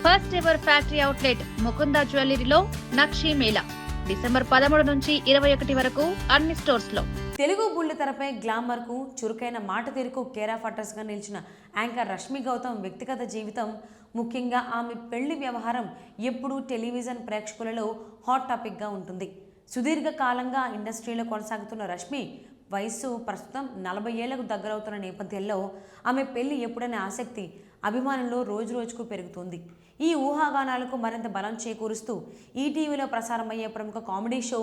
First ever factory outlet Mukunda జ్యువెలరీలో నక్షి మేళా డిసెంబర్ 13 నుంచి 21 వరకు అన్ని స్టోర్స్ లో. తెలుగు బుల్లితెరపై గ్లామర్ కు చురుకైన మాట తీరుకు కేర్ ఆఫ్ అడ్రస్ గా నిలిచిన యాంకర్ రష్మి గౌతమ్ వ్యక్తిగత జీవితం, ముఖ్యంగా ఆమె పెళ్లి వ్యవహారం ఎప్పుడూ టెలివిజన్ ప్రేక్షకులలో హాట్ టాపిక్ గా ఉంటుంది. సుదీర్ఘ కాలంగా ఇండస్ట్రీలో కొనసాగుతున్న రష్మి వయస్సు ప్రస్తుతం 40 ఏళ్లకు దగ్గరవుతున్న నేపథ్యంలో ఆమె పెళ్లి ఎప్పుడనే ఆసక్తి అభిమానుల్లో రోజు రోజుకు పెరుగుతుంది. ఈ ఊహాగానాలకు మరింత బలం చేకూరుస్తూ ఈటీవీలో ప్రసారమయ్యే ప్రముఖ comedy show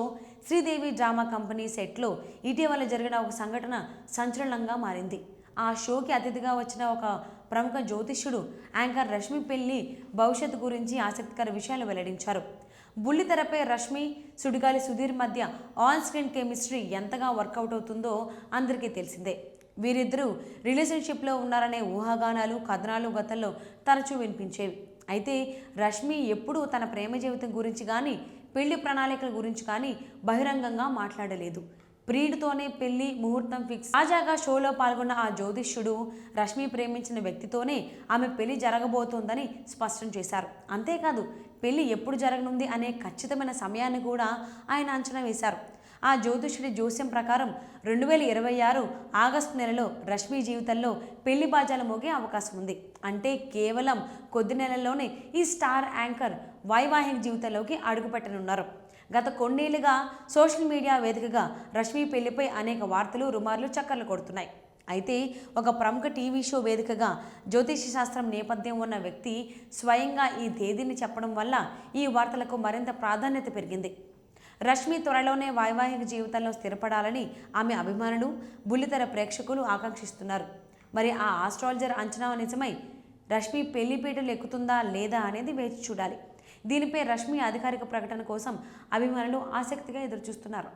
Sridevi drama company సెట్లో ఇటీవల జరిగిన ఒక సంఘటన సంచలనంగా మారింది. ఆ షోకి అతిథిగా వచ్చిన ఒక ప్రముఖ జ్యోతిష్యుడు యాంకర్ రష్మి పెళ్లి భవిష్యత్తు గురించి ఆసక్తికర విషయాలు వెల్లడించారు. బుల్లితెరపై రష్మి, సుడిగాలి సుధీర్ మధ్య ఆన్ స్క్రీన్ కెమిస్ట్రీ ఎంతగా వర్కౌట్ అవుతుందో అందరికీ తెలిసిందే. వీరిద్దరూ రిలేషన్షిప్లో ఉన్నారనే ఊహాగానాలు, కథనాలు గతంలో తరచూ వినిపించేవి. అయితే రష్మి ఎప్పుడూ తన ప్రేమ జీవితం గురించి కానీ, పెళ్లి ప్రణాళికల గురించి కానీ బహిరంగంగా మాట్లాడలేదు. ప్రియుడితోనే పెళ్లి ముహూర్తం ఫిక్స్. తాజాగా షోలో పాల్గొన్న ఆ జ్యోతిష్యుడు రష్మి ప్రేమించిన వ్యక్తితోనే ఆమె పెళ్లి జరగబోతోందని స్పష్టం చేశారు. అంతేకాదు పెళ్లి ఎప్పుడు జరగనుంది అనే ఖచ్చితమైన సమయాన్ని కూడా ఆయన అంచనా వేశారు. ఆ జ్యోతిష్యుడి జోస్యం ప్రకారం 2026 ఆగస్టు నెలలో రష్మి జీవితంలో పెళ్లి బాజాలు మోగే అవకాశం ఉంది. అంటే కేవలం కొద్ది నెలల్లోనే ఈ స్టార్ యాంకర్ వైవాహిక జీవితంలోకి అడుగుపెట్టనున్నారు. గత కొన్నేళ్లుగా సోషల్ మీడియా వేదికగా రష్మి పెళ్లిపై అనేక వార్తలు, రుమార్లు చక్కర్లు కొడుతున్నాయి. అయితే ఒక ప్రముఖ టీవీ షో వేదికగా జ్యోతిష శాస్త్రం నేపథ్యం ఉన్న వ్యక్తి స్వయంగా ఈ తేదీని చెప్పడం వల్ల ఈ వార్తలకు మరింత ప్రాధాన్యత పెరిగింది. రష్మి త్వరలోనే వైవాహిక జీవితంలో స్థిరపడాలని ఆమె అభిమానులు, బుల్లితెర ప్రేక్షకులు ఆకాంక్షిస్తున్నారు. మరి ఆ ఆస్ట్రాలజర్ అంచనా నిజమై రష్మి పెళ్లిపీటలు ఎక్కుతుందా లేదా అనేది వేచి చూడాలి. దీనిపై రష్మి అధికారిక ప్రకటన కోసం అభిమానులు ఆసక్తిగా ఎదురుచూస్తున్నారు.